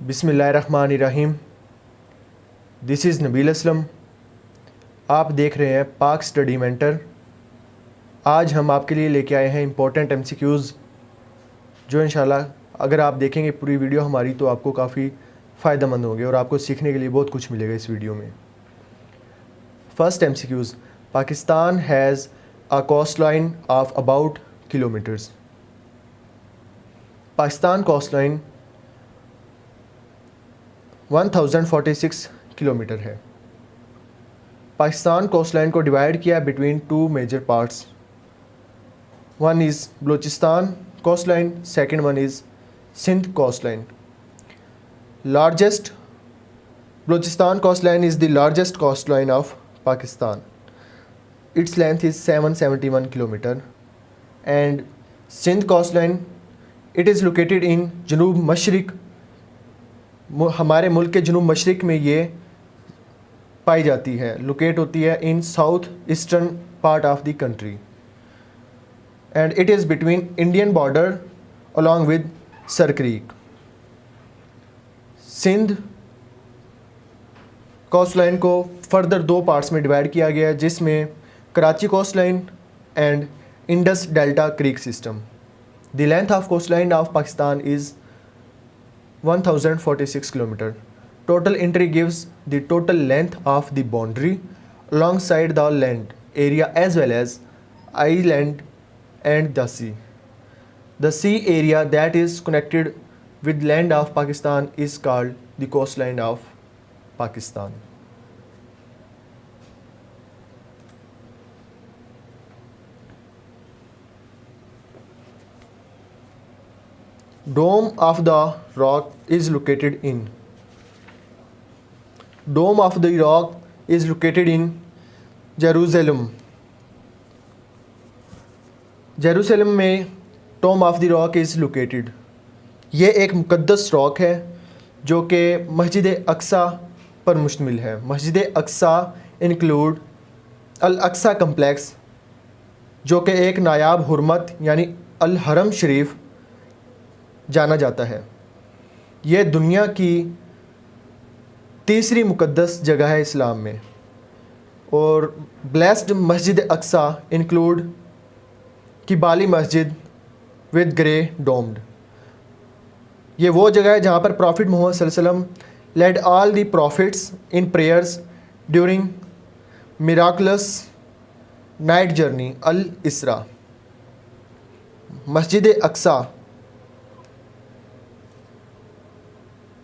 बिस्मिल्लाहिर्रहमानिर्रहीम। This is Nabeel Aslam. आप देख रहे हैं पाक स्टडी मेंटर। आज हम आपके लिए लेके आए हैं इम्पोर्टेंट MCQs जो इंशाल्लाह अगर आप देखेंगे पूरी वीडियो हमारी तो आपको काफ़ी फ़ायदेमंद होंगे और आपको सीखने के लिए बहुत कुछ मिलेगा इस वीडियो में। First MCQs, Pakistan has a coast line of about kilometres. Pakistan coast line 1046 kilometre है। पाकिस्तान कोस्ट लाइन को डिवाइड किया between two major parts. One is Balochistan coast line, second one is Sindh coast line. Largest Balochistan coast line is the largest coast line of Pakistan. Its length is 771 kilometre and Sindh coast line it is located in जनूब मशरिक, हमारे मुल्क के जनूब मशरिक में ये पाई जाती है, locate होती है in south eastern part of the country and it is between Indian border along with Sir Creek. Sindh coast line को फर्दर दो पार्ट्स में डिवाइड किया गया है जिसमें Karachi coast line and Indus delta creek system. The length of coast line of Pakistan is 1046 kilometer. Total entry gives the total length of the boundary alongside the land area as well as island and the sea. The sea area that is connected with land of Pakistan is called the coastline of Pakistan. Dome of the Rock is located in Jerusalem. Jerusalem में tomb of the rock is located. ये एक मुक़द्दस rock है जो कि मस्जिद अक्सा पर मुश्तमिल है। मस्जिद अक्सा इंक्लूड अल अक्सा कम्प्लेक्स जो कि एक नायाब हुर्मत यानी अल हरम शरीफ जाना जाता है। यह दुनिया की तीसरी मुक़द्दस जगह है इस्लाम में और ब्लेस्ड मस्जिद अक्सा इंक्लूड किबाली मस्जिद विद ग्रे डोम्ड। ये वो जगह है जहाँ पर प्रॉफिट मोहम्मद सल्लल्लाहु अलैहि वसल्लम led all the prophets in prayers during miraculous night journey अल इसरा।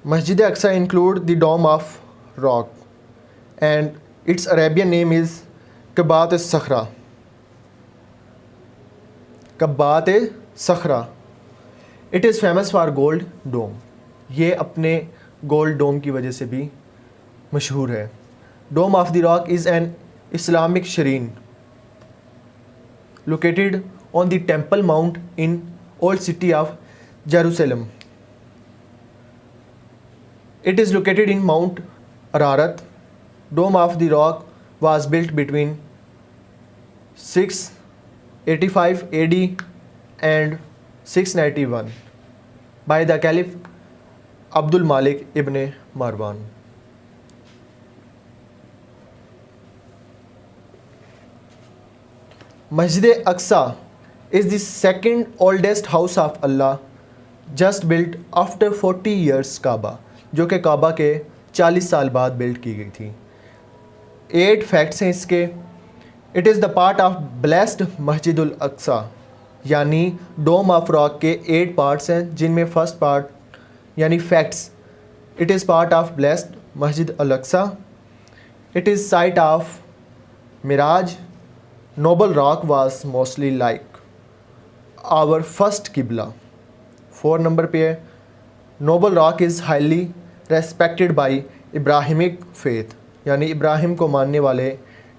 Masjid Aqsa include the Dome of Rock and its Arabian name is Kabat al-Sakhra. Kabat al-Sakhra. It is famous for gold dome. ये अपने gold डोम की वजह से भी मशहूर है। Dome of the Rock is an Islamic shrine located on the Temple Mount in Old City of Jerusalem. It is located in Mount Ararat. Dome of the Rock was built between 685 AD and 691 by the Caliph Abdul Malik ibn Marwan. Masjid Aqsa is the second oldest house of Allah, just built after 40 years Kaaba, जो कि काबा के 40 साल बाद build की गई थी। 8 facts हैं इसके। It is the part of blessed मस्जिदुल अक्सा, यानी डोम ऑफ रॉक के 8 पार्ट्स हैं जिनमें फर्स्ट पार्ट यानी facts, it is part of blessed मस्जिद अल अक्सा। इट इज़ साइट ऑफ मिराज। Noble rock was mostly like our first किबला। 4 नंबर पे है noble rock is highly respected by Ibrahimic faith, यानी इब्राहिम को मानने वाले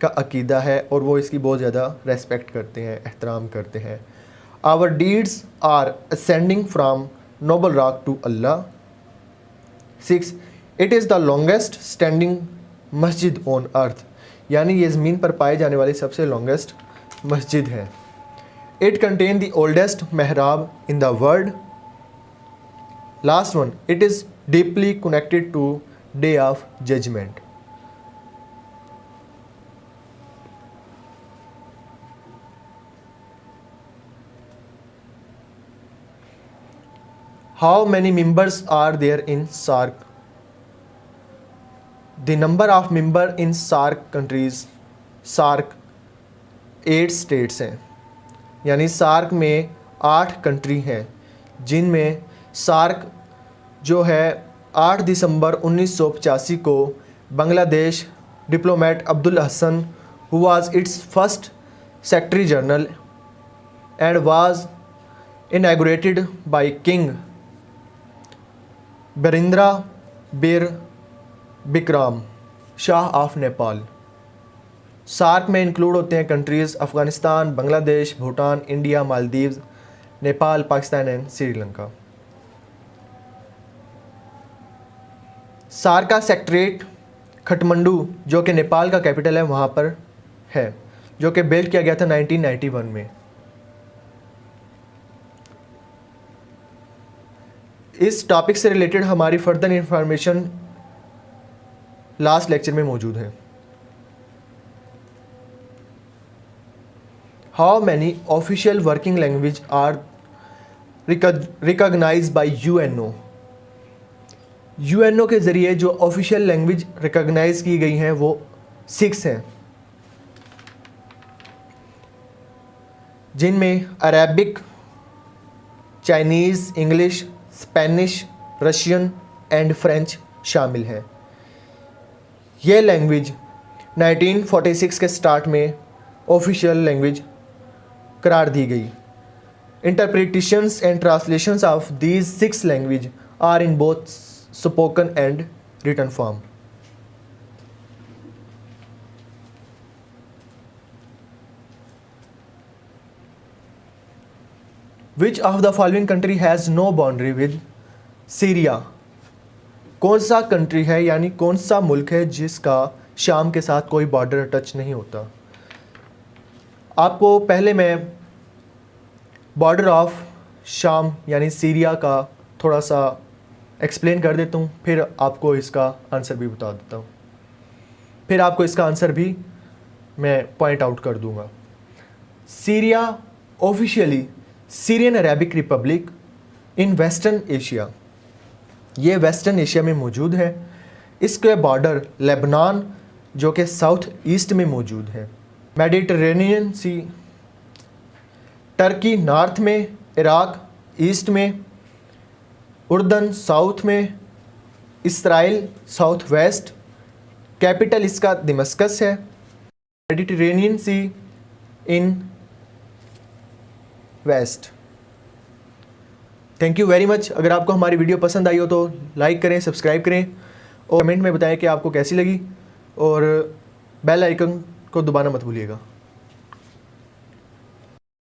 का अकीदा है और वो इसकी बहुत ज़्यादा रेस्पेक्ट करते हैं, एहतराम करते हैं। Our deeds are ascending from noble rock to Allah. 6 it is the longest standing मस्जिद ऑन अर्थ, यानी ये ज़मीन पर पाए जाने वाली सबसे लॉन्गेस्ट मस्जिद है। इट कंटेन द ओल्डेस्ट महराब in the world. Last one, it is deeply connected to Day of Judgment. How many members are there in SAARC? The number of member in SAARC countries, SAARC 8 states हैं, यानी SAARC में 8 country हैं, जिनमें SAARC जो है 8 दिसंबर 1985 को Bangladesh diplomat Abdul Hasan, who was its first secretary general and was inaugurated by King Birendra Bir Bikram Shah of Nepal. SAARC में इंक्लूड होते हैं countries Afghanistan, Bangladesh, Bhutan, India, Maldives, Nepal, Pakistan and Sri Lanka. SAARC का सेक्रेटरीट खटमंडू जो कि नेपाल का कैपिटल है वहाँ पर है, जो कि बिल्ड किया गया था 1991 में। इस टॉपिक से रिलेटेड हमारी फर्दर इंफॉर्मेशन लास्ट लेक्चर में मौजूद है। How many official working language are recognised by UNO? UNO के ज़रिए जो ऑफिशियल लैंग्वेज रिकॉग्नाइज की गई हैं वो 6 हैं, जिनमें Arabic, Chinese, English, Spanish, Russian and French शामिल हैं। ये लैंग्वेज 1946 के स्टार्ट में ऑफिशियल लैंग्वेज करार दी गई। Interpretations and translations of these 6 language are in both spoken and written form. Which of the following country has no boundary with Syria? कौन सा कंट्री है यानी कौन सा मुल्क है जिसका शाम के साथ कोई बॉर्डर टच नहीं होता? आपको पहले मैं बॉर्डर ऑफ शाम यानी सीरिया का थोड़ा सा एक्सप्लेन कर देता हूँ, फिर आपको इसका आंसर भी बता देता हूँ, फिर आपको इसका आंसर भी मैं पॉइंट आउट कर दूँगा। Syria officially Syrian Arabic Republic in western Asia, ये वेस्टर्न एशिया में मौजूद है। इसके बॉर्डर लेबनान जो कि साउथ ईस्ट में मौजूद है, मेडिटरेनियन सी, टर्की नॉर्थ में, इराक ईस्ट में, उर्दन साउथ में, इसराइल साउथ वेस्ट, कैपिटल इसका दमिश्क है, Mediterranean sea in west. Thank you very much. अगर आपको हमारी वीडियो पसंद आई हो तो लाइक करें, सब्सक्राइब करें और कमेंट में बताएं कि आपको कैसी लगी, और बेल आइकन को दबाना मत भूलिएगा।